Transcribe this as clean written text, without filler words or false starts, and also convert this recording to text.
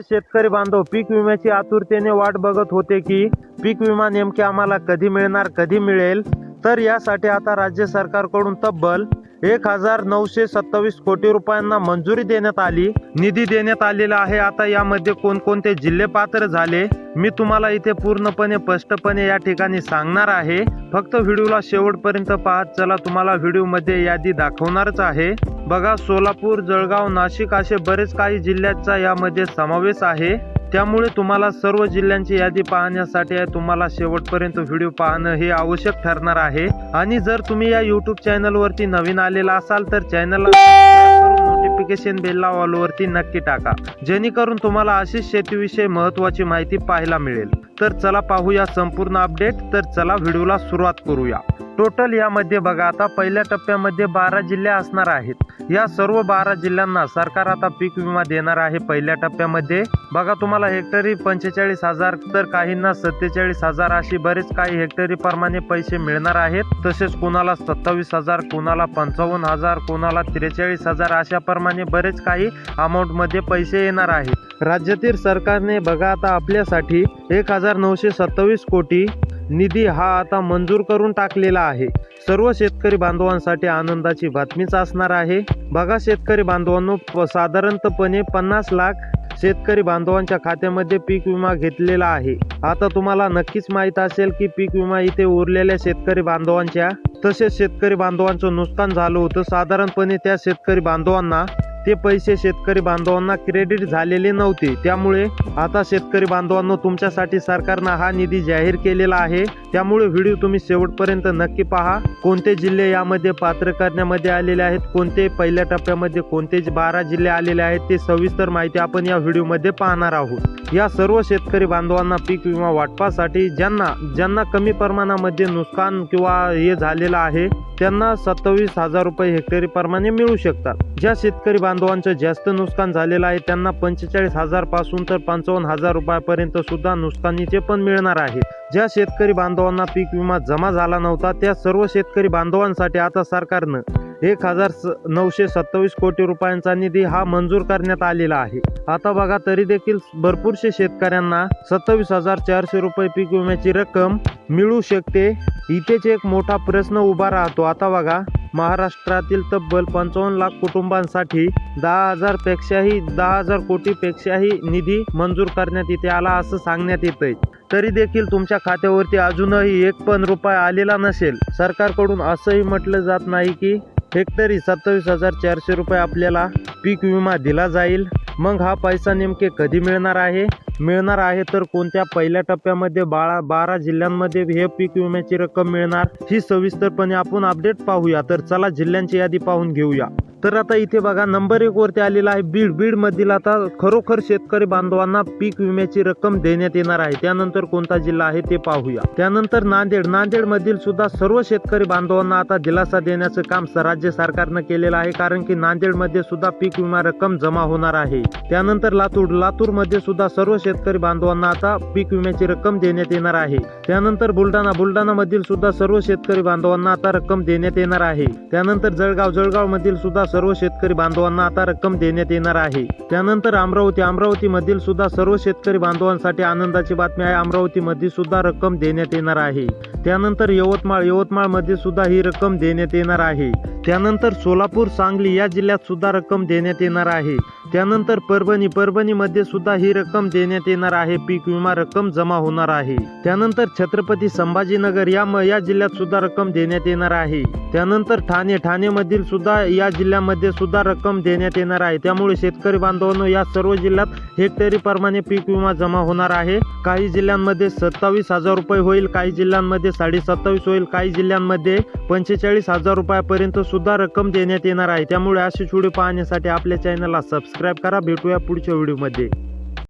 शेतकरी बांधव पीक विम्याची आतुरतेने वाट बघत होते की पीक विमा नेमके आम्हाला कधी मिळणार, कधी मिळेल. तर यासाठी आता राज्य सरकारकडून तब्बल 1927 कोटी रुपयांना मंजुरी देण्यात आली, निधी देण्यात आलेला आहे. आता यामध्ये कोणकोणते जिल्हे पात्र झाले मी तुम्हाला इथे पूर्णपणे स्पष्टपणे या ठिकाणी सांगणार आहे. फक्त व्हिडिओला शेवटपर्यंत पाहत चला, तुम्हाला व्हिडिओमध्ये यादी दाखवणारच आहे. बघा, सोलापूर, जळगाव, नाशिक असे बरेच काही जिल्ह्यांचा यामध्ये समावेश आहे. त्यामुळे तुम्हाला सर्व जिल्ह्यांची यादी पाहण्यासाठी तुम्हाला शेवटपर्यंत व्हिडिओ पाहणं हे आवश्यक ठरणार आहे. आणि जर तुम्ही या YouTube चॅनलवरती नवीन आलेला असाल तर चॅनलला सबस्क्राइब करून नोटिफिकेशन बेलला ऑल वरती नक्की टाका, जेणेकरून तुम्हाला अशीच शेतीविषयी महत्त्वाची माहिती पाहायला मिळेल. तर चला पाहूया संपूर्ण अपडेट. तर चला व्हिडिओला सुरुवात करूया. टोटल यामध्ये बघा, आता पहिल्या टप्प्यामध्ये 12 जिल्हे असणार आहेत. या सर्व 12 जिल्ह्यांना सरकार आता पीक विमा देणार आहे. पहिल्या टप्प्यामध्ये बघा, तुम्हाला हेक्टरी 45,000 तर काहींना 47,000 अशी बरेच काही हेक्टरी प्रमाणे पैसे मिळणार आहेत. तसेच कोणाला 27,000, कोणाला 55,000, कोणाला 43,000 अशा प्रमाणे बरेच काही अमाऊंट मध्ये पैसे येणार आहेत. राज्यातील सरकारने बघा आता आपल्यासाठी 1927 कोटी निधी हा आता मंजूर करून टाकलेला आहे. सर्व शेतकरी बांधवांसाठी आनंदाची बातमीच असणार आहे. बघा शेतकरी बांधवांनो, साधारणपणे 50 लाख शेतकरी बांधवांच्या खात्यामध्ये पीक विमा घेतलेला आहे. आता तुम्हाला नक्कीच माहित असेल की पीक विमा इथे उरलेल्या शेतकरी बांधवांच्या तसेच शेतकरी बांधवांचं नुकसान झालं होतं. साधारणपणे त्या शेतकरी बांधवांना ते पैसे शेतकरी बांधवांना क्रेडिट झालेले नव्हते. त्यामुळे आता शेतकरी बांधवांनो, तुमच्यासाठी सरकारनं हा निधी जाहीर केलेला आहे. त्यामुळे व्हिडिओ तुम्ही शेवटपर्यंत नक्की पहा. कोणते जिल्हे यामध्ये पात्र करण्यामध्ये आलेले आहेत, कोणते पहिल्या टप्प्यामध्ये कोणते 12 जिल्हे आलेले आहेत, ते सविस्तर माहिती आपण या व्हिडिओमध्ये पाहणार आहोत. या सर्व शेतकरी बांधवांना पीक विमा वाटपासाठी ज्यांना कमी प्रमाणामध्ये नुकसान किंवा हे झालेलं आहे त्यांना 27,000 रुपये हेक्टरी प्रमाणे मिळू शकतात. ज्या शेतकरी बांधवांचं जास्त नुकसान झालेलं आहे त्यांना 45,000 पासून तर 55,000 रुपयापर्यंत सुद्धा नुकसानीचे पण मिळणार आहे. ज्या शेतकरी बांधवांना पीक विमा जमा झाला नव्हता त्या सर्व शेतकरी बांधवांसाठी आता सरकारनं 1927 कोटी रुपयांचा निधी हा मंजूर करण्यात आलेला आहे. आता बघा, तरी देखील भरपूरशे शेतकऱ्यांना 27,400 रुपये पीक विम्याची रक्कम मिळू शकते. इथेच एक मोठा प्रश्न उभा राहतो. आता बघा, महाराष्ट्रातील तब्बल 55 लाख कुटुंबांसाठी 10,000 कोटीपेक्षाही निधी मंजूर करण्यात इथे आला असं सांगण्यात येतंय. तरी देखील तुमच्या खात्यावरती अजूनही एक पण रुपया आलेला नसेल. सरकारकडून असंही म्हटलं जात नाही की हेक्टरी 27,400 रुपये आपल्याला पीक विमा दिला जाईल. मग हा पैसा नेमके कधी मिळणार आहे तर कोणत्या पहिल्या टप्प्यामध्ये 12 जिल्ह्यांमध्ये हे पीक विम्याची रक्कम मिळणार ही सविस्तरपणे आपण अपडेट पाहूया. तर चला जिल्ह्यांची यादी पाहून घेऊया. तर आता इथे बघा, नंबर 1 वरती आलेला आहे बीड मधील आता खरोखर शेतकरी बांधवांना पीक विम्याची रक्कम देण्यात येणार आहे. त्यानंतर कोणता जिल्हा आहे ते पाहूया. त्यानंतर नांदेड मधील सुद्धा सर्व शेतकरी बांधवांना आता दिलासा देण्याचं काम राज्य सरकारनं केलेलं आहे, कारण की नांदेड मध्ये सुद्धा पीक विमा रक्कम जमा होणार आहे. त्यानंतर लातूर मध्ये सुद्धा सर्व शेतकरी बांधवांना आता पीक विम्याची रक्कम देण्यात येणार आहे. त्यानंतर बुलढाणा मधील सुद्धा सर्व शेतकरी बांधवांना आता रक्कम देण्यात येणार आहे. त्यानंतर जळगाव मधील सुद्धा सर्व शेतकरी बांधवांना आता रक्कम देण्यात येणार आहे. त्यानंतर अमरावती मधील सुद्धा सर्व शेतकरी बांधवांसाठी आनंदाची बातमी आहे. अमरावती मध्ये सुद्धा रक्कम देण्यात येणार आहे. त्यानंतर यवतमाळ मध्ये सुद्धा ही रक्कम देण्यात येणार आहे. त्यानंतर सोलापूर, सांगली या जिल्ह्यात सुद्धा रक्कम देण्यात येणार आहे. त्यानंतर परभणी मध्ये सुद्धा ही रक्कम देण्यात येणार आहे. पीक विमा रक्कम जमा होणार आहे. त्यानंतर छत्रपती संभाजीनगर या जिल्ह्यात सुद्धा रक्कम देण्यात येणार आहे. त्यानंतर ठाणे मधील सुद्धा या जिल्ह्यामध्ये सुद्धा रक्कम देण्यात येणार आहे. त्यामुळे शेतकरी बांधवांनो, या सर्व जिल्ह्यात हेक्टरी प्रमाणे पीक विमा जमा होणार आहे. काही जिल्ह्यांमध्ये 27,000 रुपये होईल, काही जिल्ह्यांमध्ये 27,500 होईल, काही जिल्ह्यांमध्ये 45,000 रुपयापर्यंत सुद्धा रक्कम देण्यात येणार आहे. त्यामुळे अशी व्हिडिओ पाहण्यासाठी आपल्या चॅनलला सबस्क्राइब करा. भेटूया पुढच्या व्हिडिओमध्ये.